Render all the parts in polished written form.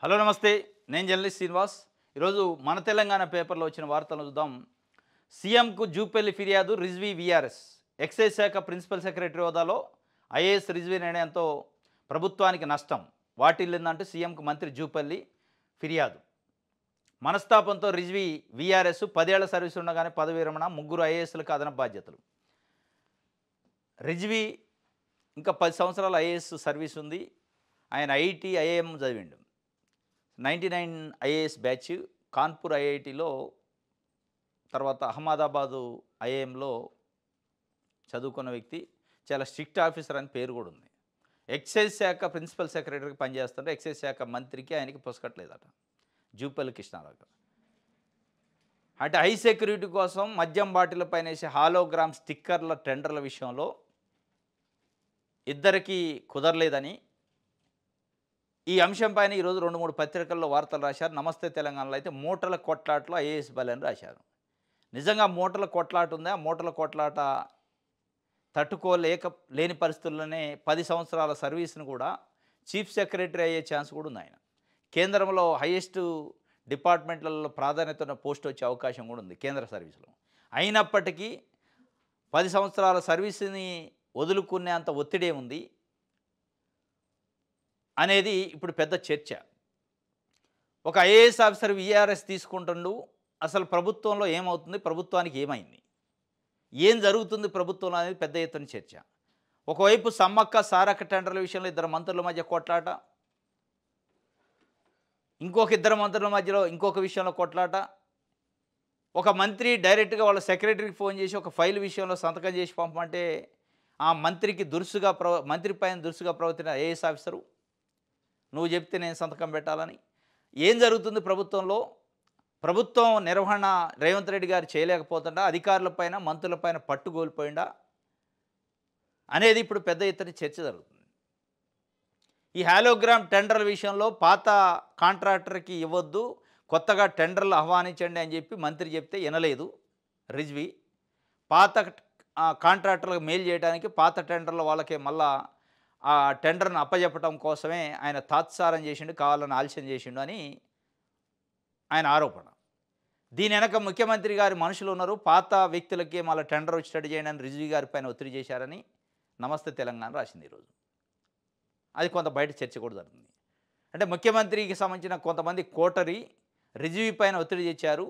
Hello నమస్తే, నేను journalist Srinivas. ఈరోజు మన తెలంగాణ పేపర్లో వచ్చిన వార్తలను చూద్దాం. సీఎంకు జూపల్లి ఫిర్యాదు, రిజ్వీ వీఆర్ఎస్. ఎక్సైజ్ శాఖ ప్రిన్సిపల్ సెక్రటరీ హోదాలో ఐఏఎస్ రిజ్వీ నిర్ణయంతో ప్రభుత్వానికి నష్టం వాటిల్లిందంటూ సీఎంకు మంత్రి జూపల్లి ఫిర్యాదు. మనస్తాపంతో రిజ్వీ వీఆర్ఎస్ 10 ఏళ్ల సర్వీసు ఉండగానే పదవి విరమణ, 3 ఐఏఎస్లకు అదనపు బాధ్యతలు. రిజ్వీ ఇంకా 10 సంవత్సరాల ఐఏఎస్ సర్వీస్ ఉంది. ఆయన ఐఐటి, ఐఐఎం చదివిండు. 99 ఐఏఎస్ బ్యాచ్, కాన్పూర్ ఐఐటిలో, తర్వాత అహ్మదాబాదు ఐఐఎంలో చదువుకున్న వ్యక్తి. చాలా స్ట్రిక్ట్ ఆఫీసర్ అని పేరు కూడా ఉంది. ఎక్సైజ్ శాఖ ప్రిన్సిపల్ సెక్రటరీకి పనిచేస్తుంటే ఎక్సైజ్ శాఖ మంత్రికి ఆయనకి పుసకట్లేదట, జూపల్లి కృష్ణారావు. అంటే హై సెక్యూరిటీ కోసం మద్యం బాటిల్ పైన వేసే హాలోగ్రామ్ స్టిక్కర్ల టెండర్ల విషయంలో ఇద్దరికీ కుదరలేదని ఈ అంశం పైన ఈరోజు 2-3 పత్రికల్లో వార్తలు రాశారు. నమస్తే తెలంగాణలో అయితే మూటల కొట్లాటలో ఐఏఎస్ బలని రాశారు. నిజంగా మూటల కొట్లాట ఉందా? మూటల కొట్లాట లేని పరిస్థితుల్లోనే 10 సంవత్సరాల సర్వీస్ను కూడా చీఫ్ సెక్రటరీ అయ్యే ఛాన్స్ కూడా ఉంది. ఆయన కేంద్రంలో హైయెస్ట్ డిపార్ట్మెంట్లలో ప్రాధాన్యత ఉన్న పోస్ట్ వచ్చే అవకాశం కూడా ఉంది కేంద్ర సర్వీసులో. అయినప్పటికీ 10 సంవత్సరాల సర్వీస్ని వదులుకునేంత ఒత్తిడే ఉంది అనేది ఇప్పుడు పెద్ద చర్చ. ఒక ఐఏఎస్ ఆఫీసర్ వీఆర్ఎస్ తీసుకుంటుండు. అసలు ప్రభుత్వంలో ఏమవుతుంది, ప్రభుత్వానికి ఏమైంది, ఏం జరుగుతుంది ప్రభుత్వంలో అనేది పెద్ద ఎత్తున చర్చ. ఒకవైపు సమ్మక్క సారక్క టెండర్ల విషయంలో ఇద్దరు మంత్రుల మధ్య కొట్లాట, ఇంకొక ఇద్దరు మంత్రుల మధ్యలో ఇంకొక విషయంలో కొట్లాట. ఒక మంత్రి డైరెక్ట్గా వాళ్ళ సెక్రటరీకి ఫోన్ చేసి ఒక ఫైల్ విషయంలో సంతకం చేసి పంపమంటే ఆ మంత్రికి మంత్రి పైన దురుసుగా ప్రవర్తిన ఐఏఎస్ ఆఫీసరు, నువ్వు చెప్తే నేను సంతకం పెట్టాలని. ఏం జరుగుతుంది ప్రభుత్వంలో? ప్రభుత్వం నిర్వహణ రేవంత్ రెడ్డి గారు చేయలేకపోతుండా, అధికారులపైన మంత్రులపైన పట్టు కోల్పోయిందా అనేది ఇప్పుడు పెద్ద ఎత్తున చర్చ జరుగుతుంది. ఈ హాలోగ్రామ్ టెండర్ల విషయంలో పాత కాంట్రాక్టర్కి ఇవ్వద్దు, కొత్తగా టెండర్లు ఆహ్వానించండి అని చెప్పి మంత్రి చెప్తే వినలేదు రిజ్వీ. పాత కాంట్రాక్టర్లకు మెయిల్ చేయడానికి పాత టెండర్ల వాళ్ళకే మళ్ళా ఆ టెండర్ను అప్పజెప్పడం కోసమే ఆయన తాత్సారం చేసిండు, కావాలని ఆలస్యం చేసిండు అని ఆయన ఆరోపణ. దీని వెనక ముఖ్యమంత్రి గారి మనుషులు ఉన్నారు. పాత వ్యక్తులకే మళ్ళీ టెండర్ వచ్చేటట్టు చేయండి అని రిజ్వీ గారి పైన ఒత్తిడి చేశారని నమస్తే తెలంగాణ రాసింది ఈరోజు. అది కొంత బయట చర్చ కూడా జరుగుతుంది. అంటే ముఖ్యమంత్రికి సంబంధించిన కొంతమంది కోటరీ రిజ్వీ పైన ఒత్తిడి తెచ్చారు.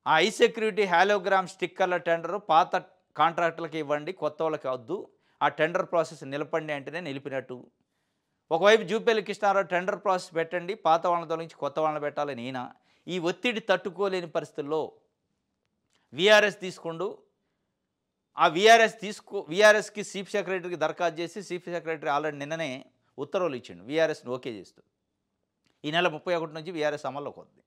ఆ హై సెక్యూరిటీ హాలోగ్రామ్ స్టిక్కర్ల టెండరు పాత కాంట్రాక్టర్లకు ఇవ్వండి, కొత్త వాళ్ళకి వద్దు, ఆ టెండర్ ప్రాసెస్ నిలపండి అంటేనే నిలిపినట్టు. ఒకవైపు జూపల్లి కృష్ణారావు టెండర్ ప్రాసెస్ పెట్టండి, పాత వాళ్ళని తొలగించి కొత్త వాళ్ళని పెట్టాలని ఈయన. ఈ ఒత్తిడి తట్టుకోలేని పరిస్థితుల్లో వీఆర్ఎస్ తీసుకుంటూ ఆ వీఆర్ఎస్కి చీఫ్ సెక్రటరీకి దరఖాస్తు చేసి చీఫ్ సెక్రటరీ ఆల్రెడీ నిన్ననే ఉత్తర్వులు ఇచ్చిండు వీఆర్ఎస్ని ఓకే చేస్తూ. ఈ నెల 31 నుంచి వీఆర్ఎస్ అమల్లోకి వస్తుంది.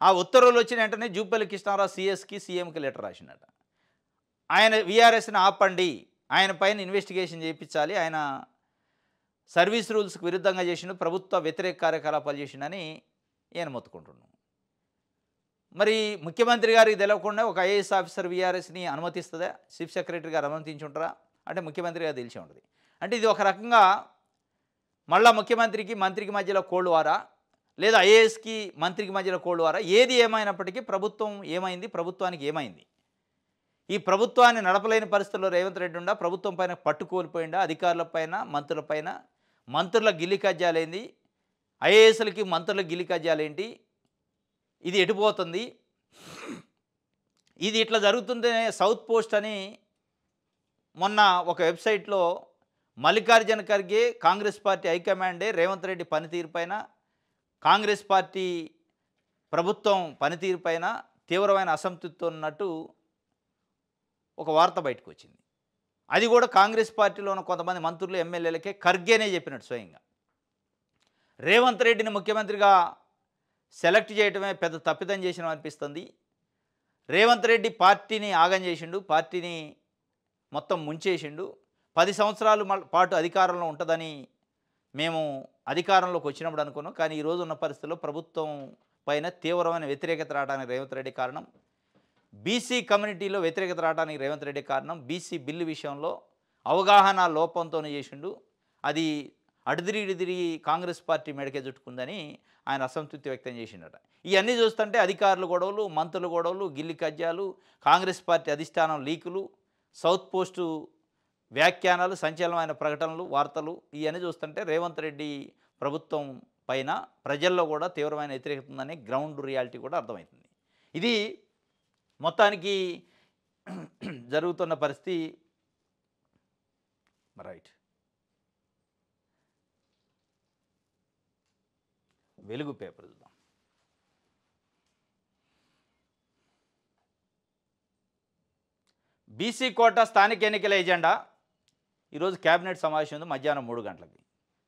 ఆ ఉత్తర్వులు వచ్చిన వెంటనే జూపల్లి కృష్ణారావు సీఎస్కి సీఎంకి లెటర్ రాసినట. ఆయన వీఆర్ఎస్ని ఆపండి, ఆయన పైన ఇన్వెస్టిగేషన్ చేయించాలి, ఆయన సర్వీస్ రూల్స్కి విరుద్ధంగా చేసిండు, ప్రభుత్వ వ్యతిరేక కార్యకలాపాలు చేసిండని ఈయన మొత్తుకుంటున్నాడు. మరి ముఖ్యమంత్రి గారికి తెలియకుండా ఒక ఐఏఎస్ ఆఫీసర్ వీఆర్ఎస్ని అనుమతిస్తుందా? చీఫ్ సెక్రటరీ గారు అనుమతించుంటారా? అంటే ముఖ్యమంత్రి గారు తెలిసి ఉంటుంది. అంటే ఇది ఒక రకంగా మళ్ళా ముఖ్యమంత్రికి మంత్రికి మధ్యలో కోల్డ్ వారా, లేదా ఐఏఎస్కి మంత్రికి మధ్యలో కోల్డ్ వారా? ఏది ఏమైనప్పటికీ ప్రభుత్వం ఏమైంది, ప్రభుత్వానికి ఏమైంది? ఈ ప్రభుత్వాన్ని నడపలేని పరిస్థితుల్లో రేవంత్ రెడ్డి ఉండా, ప్రభుత్వం పైన పట్టు కోల్పోయిందా, అధికారులపైన మంత్రులపైన, మంత్రుల గిల్లి కజ్జాలేంది, ఐఏఎస్లకి మంత్రుల గిల్లి కజ్జాలేంటి, ఇది ఎటుపోతుంది? ఇది ఇట్లా జరుగుతుందనే సౌత్ పోస్ట్ అని మొన్న ఒక వెబ్సైట్లో మల్లికార్జున ఖర్గే కాంగ్రెస్ పార్టీ హైకమాండే రేవంత్ రెడ్డి పనితీరు పైన, కాంగ్రెస్ పార్టీ ప్రభుత్వం పనితీరు పైన తీవ్రమైన అసంతృప్తి ఉన్నట్టు ఒక వార్త బయటకు వచ్చింది. అది కూడా కాంగ్రెస్ పార్టీలో ఉన్న కొంతమంది మంత్రులు, ఎమ్మెల్యేలకే ఖర్గేనే చెప్పినట్టు స్వయంగా. రేవంత్ రెడ్డిని ముఖ్యమంత్రిగా సెలెక్ట్ చేయడమే పెద్ద తప్పిదం చేసిన అనిపిస్తుంది. రేవంత్ రెడ్డి పార్టీని ఆగం చేసిండు, పార్టీని మొత్తం ముంచేసిండు. 10 సంవత్సరాల పాటు అధికారంలో ఉంటుందని మేము అధికారంలోకి వచ్చినప్పుడు అనుకున్నాం. కానీ ఈరోజు ఉన్న పరిస్థితుల్లో ప్రభుత్వం పైన తీవ్రమైన వ్యతిరేకత రావడానికి రేవంత్ రెడ్డి కారణం. బీసీ కమ్యూనిటీలో వ్యతిరేకత రావడానికి రేవంత్ రెడ్డి కారణం. బీసీ బిల్లు విషయంలో అవగాహన లోపంతోనే చేసిండు. అది అటు తిరిగి ఇటు తిరిగి కాంగ్రెస్ పార్టీ మెడకే చుట్టుకుందని ఆయన అసంతృప్తి వ్యక్తం చేసిండట. ఇవన్నీ చూస్తుంటే అధికారుల గొడవలు, మంత్రుల గొడవలు, గిల్లి కజ్జాలు, కాంగ్రెస్ పార్టీ అధిష్టానం లీకులు, సౌత్ పోస్టు వ్యాఖ్యానాలు, సంచలనమైన ప్రకటనలు, వార్తలు ఇవన్నీ చూస్తుంటే రేవంత్ రెడ్డి ప్రభుత్వం పైన ప్రజల్లో కూడా తీవ్రమైన వ్యతిరేకత ఉందని గ్రౌండ్ రియాలిటీ కూడా అర్థమవుతుంది. ఇది మొత్తానికి జరుగుతున్న పరిస్థితి. రైట్. వెలుగు పేపర్ చూద్దాం. బీసీ కోటా స్థానిక ఎన్నికల ఎజెండా. ఈరోజు కేబినెట్ సమావేశం ఉంది మధ్యాహ్నం 3 గంటలకి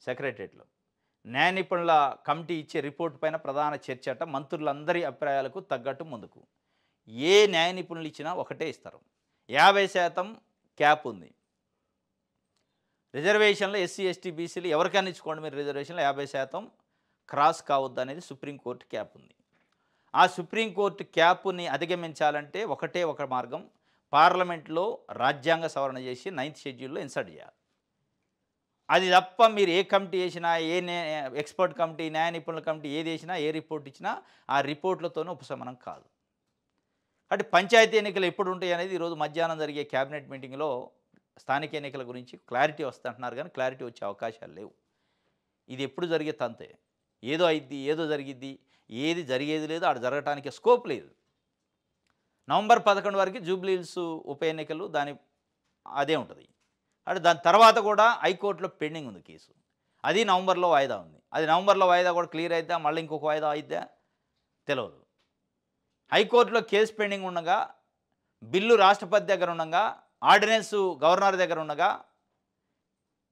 సెక్రటరియట్లో. న్యాయ నిపుణుల కమిటీ ఇచ్చే రిపోర్టు పైన ప్రధాన చర్చ అట. మంత్రులందరి అభిప్రాయాలకు తగ్గట్టు ముందుకు. ఏ న్యాయ నిపుణులు ఇచ్చినా ఒకటే ఇస్తారు. 50% క్యాప్ ఉంది. రిజర్వేషన్లో ఎస్సీ ఎస్టీ బీసీలు ఎవరికైనా ఇచ్చుకోండి మీరు రిజర్వేషన్లో 50% క్రాస్ కావద్దు అనేది సుప్రీంకోర్టు క్యాప్ ఉంది. ఆ సుప్రీంకోర్టు క్యాప్ని అధిగమించాలంటే ఒకటే ఒక మార్గం, పార్లమెంట్లో రాజ్యాంగ సవరణ చేసి 9th షెడ్యూల్లో ఇన్సర్ట్ చేయాలి. అది తప్ప మీరు ఏ కమిటీ చేసినా, ఎక్స్పర్ట్ కమిటీ, న్యాయ నిపుణుల కమిటీ ఏది వేసినా, ఏ రిపోర్ట్ ఇచ్చినా ఆ రిపోర్ట్లతోనే ఉపశమనం కాదు. కాబట్టి పంచాయతీ ఎన్నికలు ఎప్పుడు ఉంటాయి అనేది ఈరోజు మధ్యాహ్నం జరిగే క్యాబినెట్ మీటింగ్లో స్థానిక ఎన్నికల గురించి క్లారిటీ వస్తుంటున్నారు, కానీ క్లారిటీ వచ్చే అవకాశాలు లేవు. ఇది ఎప్పుడు జరిగే తంతే, ఏదో అయిద్ది, ఏదో జరిగిద్ది, ఏది జరిగేది లేదు, ఆడ జరగటానికి స్కోప్ లేదు. నవంబర్ 11 వరకు జూబ్లీహిల్స్ ఉప ఎన్నికలు అదే ఉంటుంది. అంటే దాని తర్వాత కూడా హైకోర్టులో పెండింగ్ ఉంది కేసు. అది నవంబర్లో వాయిదా ఉంది. అది నవంబర్లో వాయిదా కూడా క్లియర్ అయిద్దా, మళ్ళీ ఇంకొక వాయిదా అయిద్దా తెలియదు. హైకోర్టులో కేసు పెండింగ్ ఉండగా, బిల్లు రాష్ట్రపతి దగ్గర ఉండగా, ఆర్డినెన్స్ గవర్నర్ దగ్గర ఉండగా,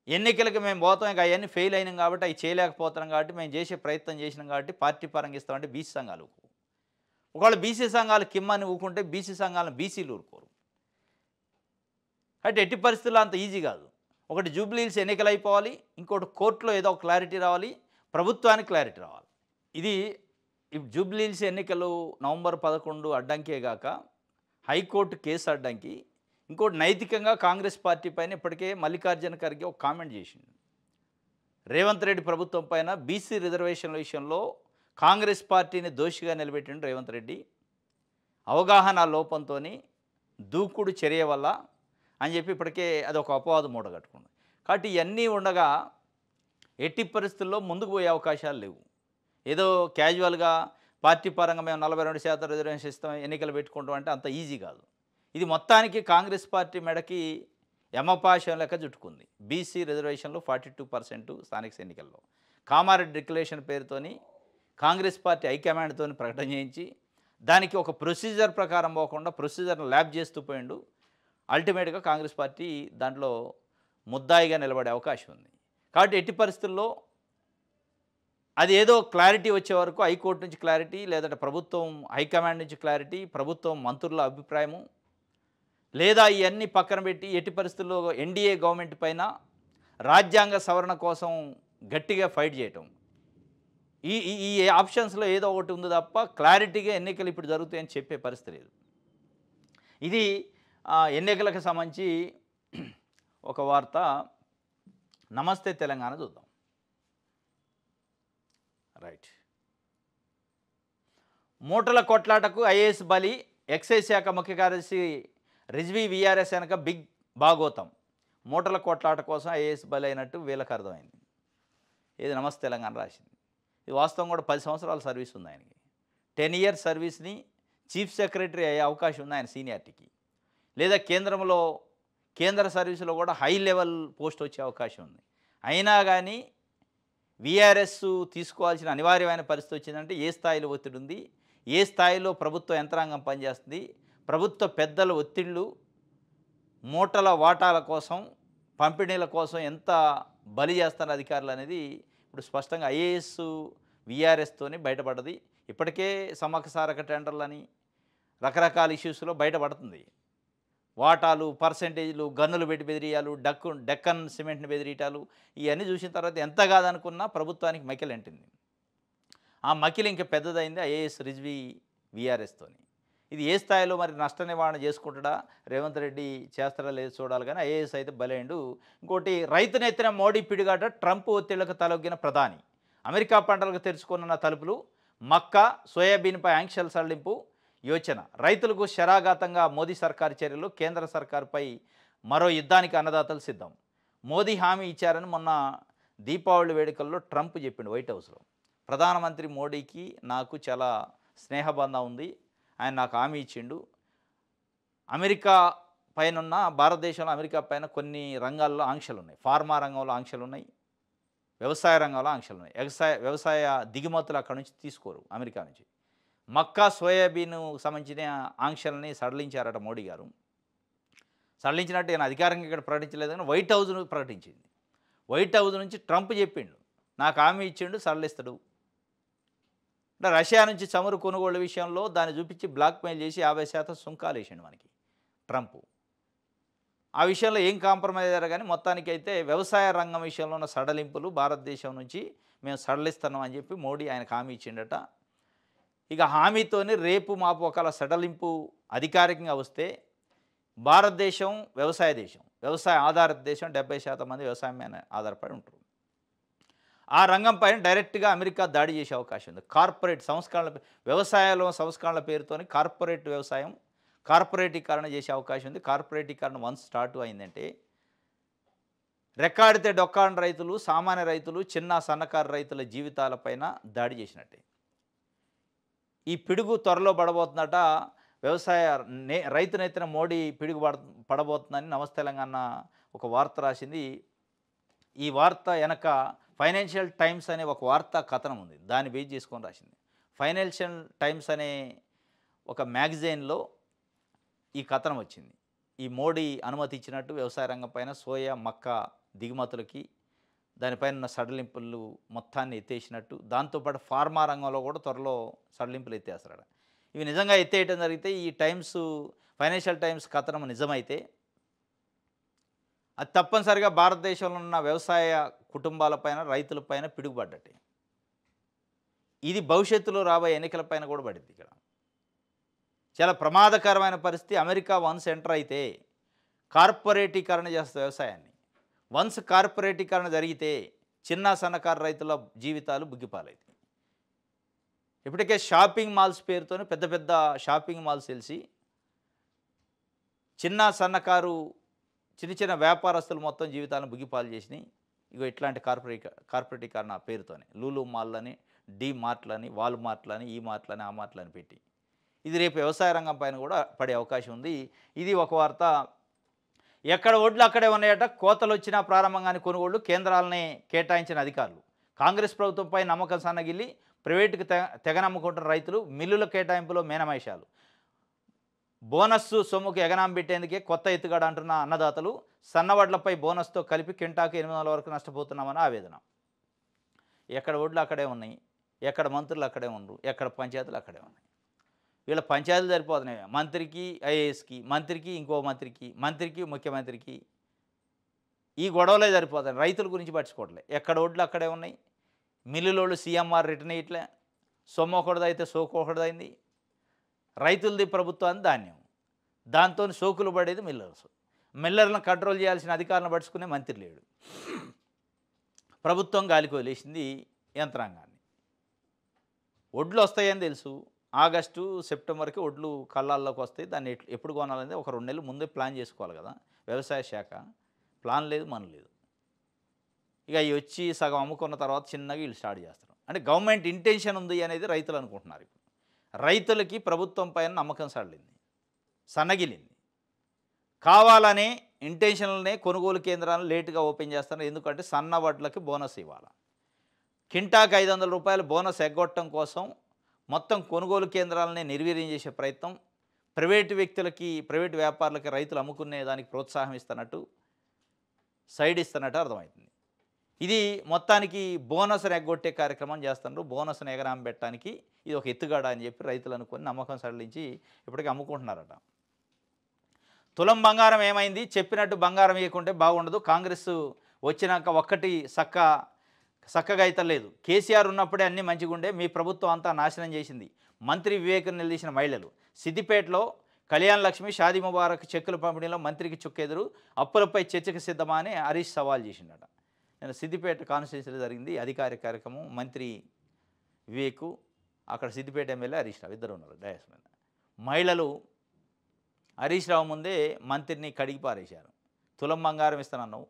ఎన్నికలకి మేము పోతాం, ఇక అవన్నీ ఫెయిల్ అయినాం కాబట్టి అవి చేయలేకపోతున్నాం కాబట్టి మేము చేసే ప్రయత్నం చేసినాం కాబట్టి పార్టీ పరంగా ఇస్తామంటే బీసీ సంఘాలు ఊరుకోరు. ఒకవేళ బీసీ సంఘాలు కిమ్మని ఊరుకుంటే బీసీ సంఘాలను బీసీలు ఊరుకోరు. అంటే ఎట్టి పరిస్థితుల్లో అంత ఈజీ కాదు. ఒకటి జూబ్లీహిల్స్ ఎన్నికలు అయిపోవాలి, ఇంకోటి కోర్టులో ఏదో క్లారిటీ రావాలి, ప్రభుత్వానికి క్లారిటీ రావాలి. ఇది జూబ్లీహిల్స్ ఎన్నికలు నవంబర్ 11 అడ్డంకే గాక హైకోర్టు కేసు అడ్డంకి, ఇంకోటి నైతికంగా కాంగ్రెస్ పార్టీ పైన ఇప్పటికే మల్లికార్జున ఖర్గే ఒక కామెంట్ చేసిండు. రేవంత్ రెడ్డి ప్రభుత్వం పైన బీసీ రిజర్వేషన్ల విషయంలో కాంగ్రెస్ పార్టీని దోషిగా నిలబెట్టిండు రేవంత్ రెడ్డి. అవగాహన లోపంతో దూకుడు చర్య వల్ల అని చెప్పి ఇప్పటికే అది ఒక అపవాదు మూట కట్టుకుంది. కాబట్టి ఇవన్నీ ఉండగా ఎట్టి పరిస్థితుల్లో ముందుకు పోయే అవకాశాలు లేవు. ఏదో క్యాజువల్గా పార్టీ పరంగా మేము 42% రిజర్వేషన్ ఇస్తాం, ఎన్నికలు పెట్టుకుంటాం అంటే అంత ఈజీ కాదు. ఇది మొత్తానికి కాంగ్రెస్ పార్టీ మెడకి యమపాశం లెక్క చుట్టుకుంది. బీసీ రిజర్వేషన్లో 42% స్థానిక ఎన్నికల్లో కామారెడ్డి డిక్లరేషన్ పేరుతోని కాంగ్రెస్ పార్టీ హైకమాండ్తో ప్రకటన చేయించి దానికి ఒక ప్రొసీజర్ ప్రకారం పోకుండా ప్రొసీజర్ను ల్యాబ్ చేస్తూ పోయిండు. అల్టిమేట్గా కాంగ్రెస్ పార్టీ దాంట్లో ముద్దాయిగా నిలబడే అవకాశం ఉంది. కాబట్టి ఎట్టి పరిస్థితుల్లో అది ఏదో క్లారిటీ వచ్చే వరకు హైకోర్టు నుంచి క్లారిటీ, లేదంటే ప్రభుత్వం హైకమాండ్ నుంచి క్లారిటీ, ప్రభుత్వం మంత్రుల అభిప్రాయము, లేదా ఇవన్నీ పక్కన పెట్టి ఎట్టి పరిస్థితుల్లో ఎన్డీఏ గవర్నమెంట్ పైన రాజ్యాంగ సవరణ కోసం గట్టిగా ఫైట్ చేయటం, ఈ ఈ ఆప్షన్స్లో ఏదో ఒకటి ఉంది తప్ప క్లారిటీగా ఎన్నికలు ఇప్పుడు జరుగుతాయని చెప్పే పరిస్థితి లేదు. ఇది ఎన్నికలకు సంబంధించి ఒక వార్త. నమస్తే తెలంగాణ చూద్దాం. రైట్. మూటల కొట్లాటకు ఐఏఎస్ బలి, ఎక్సైజ్ శాఖ ముఖ్య కార్యదర్శి రిజ్వీ వీఆర్ఎస్ వెనక బిగ్ భాగోతం. మూటల కొట్లాట కోసం ఐఏఎస్ బలి అయినట్టు వీళ్ళకి అర్థమైంది. ఇది నమస్తే తెలంగాణ రాసింది. ఇది వాస్తవం కూడా 10 సంవత్సరాల సర్వీస్ ఉంది ఆయనకి. 10 ఇయర్స్ సర్వీస్ని చీఫ్ సెక్రటరీ అయ్యే అవకాశం ఉంది ఆయన సీనియారిటీకి. లేదా కేంద్ర సర్వీసులో కూడా హై లెవెల్ పోస్ట్ వచ్చే అవకాశం ఉంది. అయినా కానీ వీఆర్ఎస్ తీసుకోవాల్సిన అనివార్యమైన పరిస్థితి వచ్చిందంటే ఏ స్థాయిలో ఒత్తిడి ఉంది, ఏ స్థాయిలో ప్రభుత్వ యంత్రాంగం పనిచేస్తుంది, ప్రభుత్వ పెద్దల ఒత్తిళ్ళు మూటల వాటాల కోసం, పంపిణీల కోసం ఎంత బలి చేస్తున్నారు అధికారులు అనేది ఇప్పుడు స్పష్టంగా ఐఏఎస్ వీఆర్ఎస్తోనే బయటపడ్డది. ఇప్పటికే సమకసారక టెండర్లని రకరకాల ఇష్యూస్లో బయటపడుతుంది. వాటాలు, పర్సెంటేజ్లు, గన్నులు పెట్టి బెదిరియాలు, డెక్కన్ సిమెంట్ని బెదిరియటాలు, ఇవన్నీ చూసిన తర్వాత ఎంత కాదనుకున్నా ప్రభుత్వానికి మకిలి అంటింది. ఆ మకిలి ఇంకా పెద్దదైంది ఐఏఎస్ రిజ్వీ వీఆర్ఎస్తోని. ఇది ఏ స్థాయిలో మరి నష్ట నివారణ చేసుకుంటాడా రేవంత్ రెడ్డి చేస్తాడా లేదో చూడాలి కానీ ఐఏఎస్ అయితే బలైండు. ఇంకోటి రైతునెత్తిన మోడీ పిడిగాట ట్రంప్ ఒత్తిళ్లకు తలొగ్గిన ప్రధాని. అమెరికా పంటలకు తెరుచుకున్న తలుపులు మక్క సోయాబీన్పై ఆంక్షల సడలింపు యోచన. రైతులకు శరాఘాతంగా మోదీ సర్కారు చర్యలు. కేంద్ర సర్కారుపై మరో యుద్ధానికి అన్నదాతలు సిద్ధం. మోదీ హామీ ఇచ్చారని మొన్న దీపావళి వేడుకల్లో ట్రంప్ చెప్పిండు వైట్ హౌస్లో. ప్రధానమంత్రి మోడీకి నాకు చాలా స్నేహబంధం ఉంది, ఆయన నాకు హామీ ఇచ్చిండు. అమెరికా పైన భారతదేశంలో అమెరికా పైన కొన్ని రంగాల్లో ఆంక్షలు ఉన్నాయి. ఫార్మా రంగంలో ఆంక్షలు ఉన్నాయి, వ్యవసాయ రంగంలో ఆంక్షలు ఉన్నాయి. వ్యవసాయ దిగుమతులు అక్కడ నుంచి తీసుకోరు అమెరికా నుంచి. మక్కా సోయాబీన్ సంబంధించిన ఆంక్షలని సడలించారట మోడీ గారు. సడలించినట్టు ఆయన అధికారంగా ఇక్కడ ప్రకటించలేదు కానీ వైట్ హౌస్ ప్రకటించింది. వైట్ హౌస్ నుంచి ట్రంప్ చెప్పిండు నాకు హామీ ఇచ్చిండు సడలిస్తాడు. అంటే రష్యా నుంచి చమురు కొనుగోలు విషయంలో దాన్ని చూపించి బ్లాక్మెయిల్ చేసి 50% సుంకాలు వేసిండు మనకి ట్రంప్. ఆ విషయంలో ఏం కాంప్రమైజ్ అయ్యారు కానీ మొత్తానికి అయితే వ్యవసాయ రంగం విషయంలో ఉన్న సడలింపులు భారతదేశం నుంచి మేము సడలిస్తున్నాం అని చెప్పి మోడీ ఆయనకు హామీ ఇచ్చిండట. ఇక హామీతోని రేపు మాపు ఒకవేళ సడలింపు అధికారికంగా వస్తే భారతదేశం వ్యవసాయ దేశం, వ్యవసాయ ఆధారిత దేశం. 70% మంది వ్యవసాయం మీద ఆధారపడి ఉంటారు. ఆ రంగం పైన డైరెక్ట్గా అమెరికా దాడి చేసే అవకాశం ఉంది. కార్పొరేట్ సంస్కరణల వ్యవసాయంలో సంస్కరణల పేరుతోని కార్పొరేట్ వ్యవసాయం కార్పొరేటీకరణ చేసే అవకాశం ఉంది. కార్పొరేటీకరణ వన్స్ స్టార్ట్ అయిందంటే రెక్కాడితే డొక్కాని రైతులు, సామాన్య రైతులు, చిన్న సన్నకారు రైతుల జీవితాలపైన దాడి చేసినట్టే. ఈ పిడుగు త్వరలో పడబోతుందట. వ్యవసాయ రైతునెత్తిన మోడీ పిడుగు పడబోతుందని నమస్తే తెలంగాణ ఒక వార్త రాసింది. ఈ వార్త వెనక ఫైనాన్షియల్ టైమ్స్ అనే ఒక వార్తా కథనం ఉంది, దాన్ని బేస్ చేసుకొని రాసింది. ఫైనాన్షియల్ టైమ్స్ అనే ఒక మ్యాగజైన్లో ఈ కథనం వచ్చింది. ఈ మోడీ అనుమతి ఇచ్చినట్టు వ్యవసాయ రంగం పైన సోయా మక్క దిగుమతులకి దానిపైన ఉన్న సడలింపులు మొత్తాన్ని ఎత్తేసినట్టు, దాంతోపాటు ఫార్మా రంగంలో కూడా త్వరలో సడలింపులు ఎత్తేస్తాడు. ఇవి నిజంగా ఎత్తేయటం జరిగితే ఈ టైమ్స్ ఫైనాన్షియల్ టైమ్స్ కథనం నిజమైతే అది తప్పనిసరిగా భారతదేశంలో ఉన్న వ్యవసాయ కుటుంబాలపైన రైతులపైన పిడుగుపడ్డట్టే. ఇది భవిష్యత్తులో రాబోయే ఎన్నికలపైన కూడా పడింది. ఇక్కడ చాలా ప్రమాదకరమైన పరిస్థితి. అమెరికా వన్స్ ఎంటర్ అయితే కార్పొరేటీకరణ చేస్తుంది వ్యవసాయాన్ని. వన్స్ కార్పొరేటీకరణ జరిగితే చిన్న సన్నకారు రైతుల జీవితాలు బుగ్గిపాలైతాయి. ఇప్పటికే షాపింగ్ మాల్స్ పేరుతోనే పెద్ద పెద్ద షాపింగ్ మాల్స్ తెలిసి చిన్న సన్నకారు చిన్న చిన్న వ్యాపారస్తులు మొత్తం జీవితాలను బుగ్గిపాలు చేసినాయి. ఇగో ఇట్లాంటి కార్పొరేటీకరణ పేరుతోనే లూలు మాల్లని, డీ మార్ట్లని, వాల్ మార్ట్లని, ఈ మార్ట్లని, ఆ మార్ట్లని పెట్టి ఇది రేపు వ్యవసాయ రంగం పైన కూడా పడే అవకాశం ఉంది. ఇది ఒక వార్త. ఎక్కడ ఒడ్లు అక్కడే ఉన్నాయట. కోతలు వచ్చినా ప్రారంభంగానే కొనుగోళ్లు కేంద్రాలనే కేటాయించిన అధికారులు. కాంగ్రెస్ ప్రభుత్వంపై నమ్మకం సన్నగిల్లి ప్రైవేటుకు తెగ నమ్ముకుంటున్న రైతులు. మిల్లుల కేటాయింపులో మేనమేషాలు. బోనస్ సొమ్ముకు ఎగనాం పెట్టేందుకే కొత్త ఎత్తుగడ అంటున్న అన్నదాతలు. సన్నవడ్లపై బోనస్తో కలిపి కింటాకు 800 వరకు నష్టపోతున్నామని ఆవేదన. ఎక్కడ ఒడ్లు అక్కడే ఉన్నాయి, ఎక్కడ మంత్రులు అక్కడే ఉండరు, ఎక్కడ పంచాయతీలు అక్కడే ఉన్నాయి. వీళ్ళ పంచాయతీలు సరిపోతున్నాయి. మంత్రికి ఐఏఎస్కి, మంత్రికి ఇంకో మంత్రికి, మంత్రికి ముఖ్యమంత్రికి ఈ గొడవలే సరిపోతాయి. రైతుల గురించి పట్టించుకోవట్లే. ఎక్కడ ఒడ్లు అక్కడే ఉన్నాయి. మిల్లులోళ్ళు సీఎంఆర్ రిటర్న్ ఇట్లే, సొమ్ము ఒకటిదైతే సోకు ఒకటిదైంది. రైతులది ప్రభుత్వాన్ని ధాన్యం, దాంతో సోకులు పడేది మిల్లర్స్. మిల్లర్లను కంట్రోల్ చేయాల్సిన అధికారులను పట్టుకునే మంత్రి లేడు. ప్రభుత్వం గాలికి వదిలేసింది యంత్రాంగాన్ని. ఒడ్లు వస్తాయని తెలుసు. ఆగస్టు సెప్టెంబర్కి ఒడ్లు కళ్ళాల్లోకి వస్తాయి. దాన్ని ఎప్పుడు కొనాలనేది ఒక 2 నెలలు ముందే ప్లాన్ చేసుకోవాలి కదా వ్యవసాయ శాఖ. ప్లాన్ లేదు, మన లేదు. ఇక అవి వచ్చి సగం అమ్ముకున్న తర్వాత చిన్నగా వీళ్ళు స్టార్ట్ చేస్తారు. అంటే గవర్నమెంట్ ఇంటెన్షన్ ఉంది అనేది రైతులు అనుకుంటున్నారు. ఇప్పుడు రైతులకి ప్రభుత్వం పైన నమ్మకం సన్నగిలింది. కావాలనే ఇంటెన్షన్లనే కొనుగోలు కేంద్రాలను లేటుగా ఓపెన్ చేస్తున్నారు. ఎందుకంటే సన్న వడ్లకి బోనస్ ఇవ్వాలి. కింటాకు 500 రూపాయలు బోనస్ ఎగ్గొట్టడం కోసం మొత్తం కొనుగోలు కేంద్రాలనే నిర్వీర్యం చేసే ప్రయత్నం. ప్రైవేటు వ్యక్తులకి, ప్రైవేటు వ్యాపారులకి రైతులు అమ్ముకునే దానికి ప్రోత్సాహం ఇస్తున్నట్టు, సైడ్ ఇస్తున్నట్టు అర్థమవుతుంది. ఇది మొత్తానికి బోనస్ని ఎగ్గొట్టే కార్యక్రమం చేస్తున్నారు. బోనస్ని ఎగరాం పెట్టడానికి ఇది ఒక ఎత్తుగడ అని చెప్పి రైతులు అనుకొని నమ్మకం సడలించి ఇప్పటికీ అమ్ముకుంటున్నారట. తులం బంగారం ఏమైంది? చెప్పినట్టు బంగారం ఇవ్వకుంటే బాగుండదు. కాంగ్రెస్ వచ్చినాక ఒక్కటి సక్క చక్కగా అయితే లేదు. కేసీఆర్ ఉన్నప్పుడే అన్నీ మంచిగుండే, మీ ప్రభుత్వం అంతా నాశనం చేసింది. మంత్రి వివేకం నిలదీసిన మహిళలు. సిద్దిపేటలో కళ్యాణ్ లక్ష్మి, షాదీ ముబారక్ చెక్కుల పంపిణీలో మంత్రికి చుక్కెదురు, అప్పులపై చర్చకు సిద్ధమా అని హరీష్ సవాల్ చేసిండట. నేను సిద్దిపేట కాన్స్టిట్యూన్సీలో జరిగింది అధికారిక కార్యక్రమం. మంత్రి వివేకు, అక్కడ సిద్దిపేట ఎమ్మెల్యే హరీష్ రావు ఇద్దరు ఉన్నారు డయాస్ మీద. మహిళలు హరీష్ రావు ముందే మంత్రిని కడిగి పారేశారు. తులం బంగారం ఇస్తానన్నావు,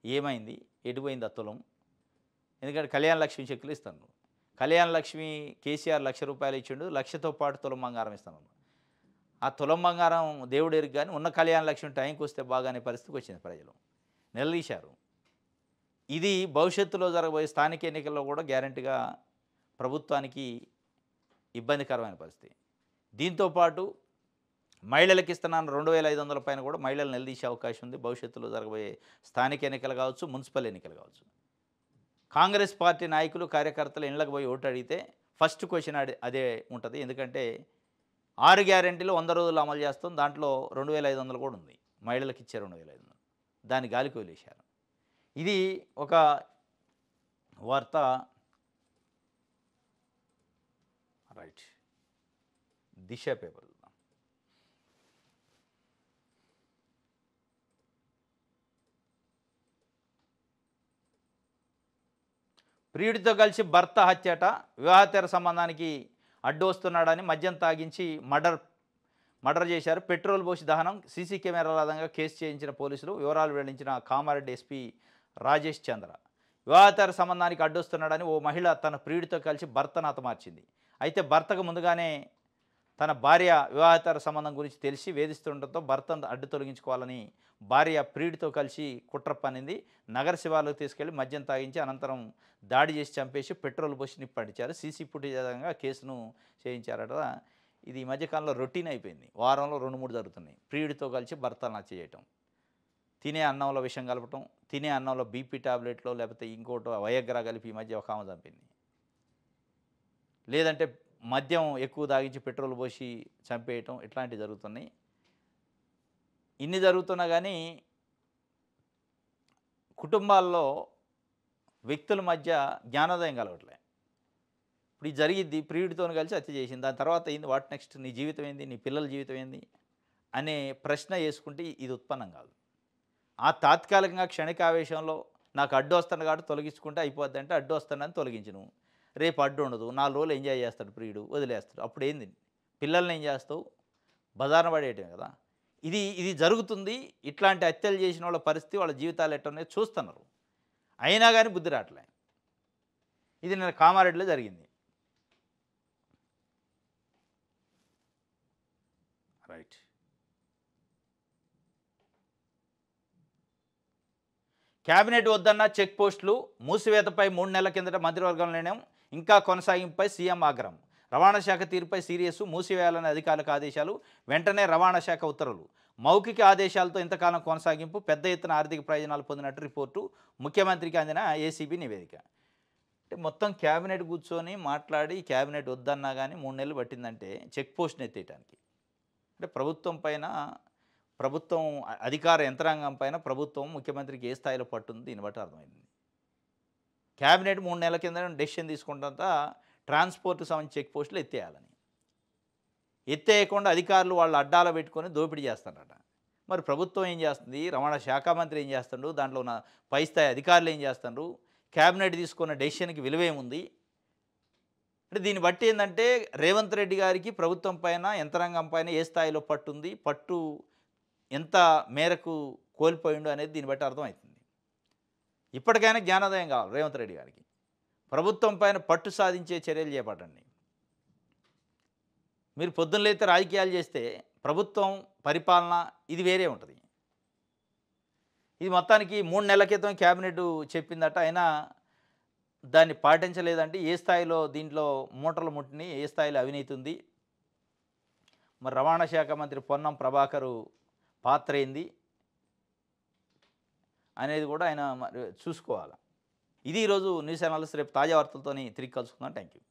ఏమైంది, ఎటుపోయింది ఆ తులం? ఎందుకంటే కళ్యాణ లక్ష్మి చెక్కులు ఇస్తాను. కళ్యాణ లక్ష్మి కేసీఆర్ ₹1,00,000 ఇచ్చిండు, 1,00,000తో పాటు తులం బంగారం ఇస్తాను. ఆ తులం బంగారం దేవుడు ఎరుగు, కానీ ఉన్న కళ్యాణ లక్ష్మి టైంకి వస్తే బాగానే పరిస్థితికి వచ్చింది. ప్రజలు నిలదీశారు. ఇది భవిష్యత్తులో జరగబోయే స్థానిక ఎన్నికల్లో కూడా గ్యారంటీగా ప్రభుత్వానికి ఇబ్బందికరమైన పరిస్థితి. దీంతోపాటు మహిళలకు ఇస్తున్నాను 2,500 పైన కూడా మహిళలు నిలదీసే అవకాశం ఉంది భవిష్యత్తులో జరగబోయే స్థానిక ఎన్నికలు కావచ్చు, మున్సిపల్ ఎన్నికలు కావచ్చు. కాంగ్రెస్ పార్టీ నాయకులు కార్యకర్తలు ఇళ్ళకి పోయి ఓటు అడిగితే ఫస్ట్ క్వశ్చన్ అదే ఉంటుంది. ఎందుకంటే 6 గ్యారెంటీలు 100 రోజులు అమలు చేస్తాం, దాంట్లో 2,500 కూడా ఉంది. మహిళలకు ఇచ్చే 2,500 దాన్ని గాలికి వదిలేశారు. ఇది ఒక వార్త. రైట్, దిశ పేపర్ చూద్దాం. ప్రియుడితో కలిసి భర్త హత్యట. వివాహేతర సంబంధానికి అడ్డు వస్తున్నాడని మద్యం తాగించి మర్డర్ చేశారు. పెట్రోల్ పోసి దహనం. సీసీ కెమెరాల ఆధారంగా కేసు చేయించిన పోలీసులు. వివరాలు వెల్లడించిన కామారెడ్డి ఎస్పీ రాజేష్ చంద్ర. వివాహేతర సంబంధానికి అడ్డొస్తున్నాడని ఓ మహిళ తన ప్రియుడితో కలిసి భర్తను హతమార్చింది. అయితే భర్తకు ముందుగానే తన భార్య వివాహేతర సంబంధం గురించి తెలిసి వేధిస్తుండటంతో భర్తను అడ్డు తొలగించుకోవాలని భార్య ప్రియుడితో కలిసి కుట్ర పన్నింది. నగర శివార్లకు తీసుకెళ్లి మద్యం తాగించి అనంతరం దాడి చేసి చంపేసి పెట్రోల్ పోసి నిప్పంటించారు. సీసీ ఫుటేజ్ ఆధారంగా కేసును చేయించారట. ఇది ఈ మధ్యకాలంలో రొటీన్ అయిపోయింది. వారంలో 2-3 జరుగుతున్నాయి. ప్రియుడితో కలిసి భర్తను హత్య చేయటం, తినే అన్నంలో విషం కలపటం, తినే అన్నంలో బీపీ టాబ్లెట్లో లేకపోతే ఇంకోటో వయగ్రా కలిపి ఈ మధ్య ఒక ఆమె చంపింది. లేదంటే మద్యం ఎక్కువ తాగించి పెట్రోల్ పోసి చంపేయటం, ఇట్లాంటివి జరుగుతున్నాయి. ఇన్ని జరుగుతున్నా కానీ కుటుంబాల్లో వ్యక్తుల మధ్య జ్ఞానోదయం కలగట్లే. ఇప్పుడు ఇది జరిగిద్ది, ప్రియుడితో కలిసి హత్య చేసింది, దాని తర్వాత ఏంది, వాట్ నెక్స్ట్, నీ జీవితం ఏంది, నీ పిల్లల జీవితం ఏంది అనే ప్రశ్న వేసుకుంటే ఇది ఉత్పన్నం కాదు. ఆ తాత్కాలికంగా క్షణికావేశంలో నాకు అడ్డు వస్తాను కాబట్టి తొలగించుకుంటే అయిపోద్ది అంటే అడ్డు వస్తానని తొలగించను. రేపు అడ్డు ఉండదు, 4 రోజులు ఎంజాయ్ చేస్తాడు ప్రియుడు, వదిలేస్తాడు. అప్పుడు ఏంది, పిల్లల్ని ఏం చేస్తావు, బజారున పడేయటమే కదా. ఇది జరుగుతుంది. ఇట్లాంటి హత్యలు చేసిన వాళ్ళ పరిస్థితి, వాళ్ళ జీవితాలు ఎట్టున్నాయో చూస్తున్నారు. అయినా కానీ బుద్ధి రావట్లే. ఇది నేను కామారెడ్డిలో జరిగింది. రైట్, కేబినెట్ వద్దన్న చెక్ పోస్టులు మూసివేతపై 3 నెలల కిందట మంత్రివర్గం నిర్ణయం, ఇంకా కొనసాగింపుపై సీఎం ఆగ్రహం. రవాణా శాఖ తీరుపై సీరియస్, మూసివేయాలని అధికారులకు ఆదేశాలు. వెంటనే రవాణా శాఖ ఉత్తర్వులు. మౌఖిక ఆదేశాలతో ఇంతకాలం కొనసాగింపు. పెద్ద ఎత్తున ఆర్థిక ప్రయోజనాలు పొందినట్టు రిపోర్టు. ముఖ్యమంత్రికి అందిన ఏసీబీ నివేదిక. అంటే మొత్తం క్యాబినెట్ కూర్చొని మాట్లాడి క్యాబినెట్ వద్దన్నా కానీ 3 నెలలు పట్టిందంటే చెక్ పోస్ట్ని ఎత్తేయటానికి. అంటే ప్రభుత్వం పైన, ప్రభుత్వం అధికార యంత్రాంగం పైన ప్రభుత్వం ముఖ్యమంత్రికి ఏ స్థాయిలో పట్టుంది దీన్ని బట్టి అర్థమైంది. క్యాబినెట్ 3 నెలల కింద డెసిషన్ తీసుకుంటా ట్రాన్స్పోర్ట్కి సంబంధించి చెక్ పోస్టులు ఎత్తేయాలని. ఎత్తేయకుండా అధికారులు వాళ్ళు అడ్డాలు పెట్టుకొని దోపిడీ చేస్తారట. మరి ప్రభుత్వం ఏం చేస్తుంది, రవాణా శాఖ మంత్రి ఏం చేస్తుండ్రు, దాంట్లో ఉన్న పై స్థాయి అధికారులు ఏం చేస్తుండ్రు, క్యాబినెట్ తీసుకున్న డెసిషన్కి విలువేముంది అంటే దీన్ని బట్టి ఏంటంటే రేవంత్ రెడ్డి గారికి ప్రభుత్వం పైన, యంత్రాంగం పైన ఏ స్థాయిలో పట్టుంది, పట్టు ఎంత మేరకు కోల్పోయిండు అనేది దీన్ని బట్టి అర్థమవుతుంది. ఇప్పటికైనా జ్ఞానోదయం కావాలి రేవంత్ రెడ్డి గారికి. ప్రభుత్వం పైన పట్టు సాధించే చర్యలు చేపట్టండి. మీరు పొద్దున్నలేతే రాజకీయాలు చేస్తే ప్రభుత్వం పరిపాలన ఇది వేరే ఉంటుంది. ఇది మొత్తానికి 3 నెలల క్రితం క్యాబినెట్ చెప్పిందట, అయినా దాన్ని పాటించలేదంటే ఏ స్థాయిలో దీంట్లో మూటలు ముట్టిని, ఏ స్థాయిలో అవినీతి ఉంది, మరి రవాణా శాఖ మంత్రి పొన్నం ప్రభాకరు పాత్ర ఏంది అనేది కూడా ఆయన చూసుకోవాలి. ఇది ఈరోజు న్యూస్ అనాలిసిస్. రేపు తాజా వార్తలతో తిరిగి కలుసుకుందాం. Thank you.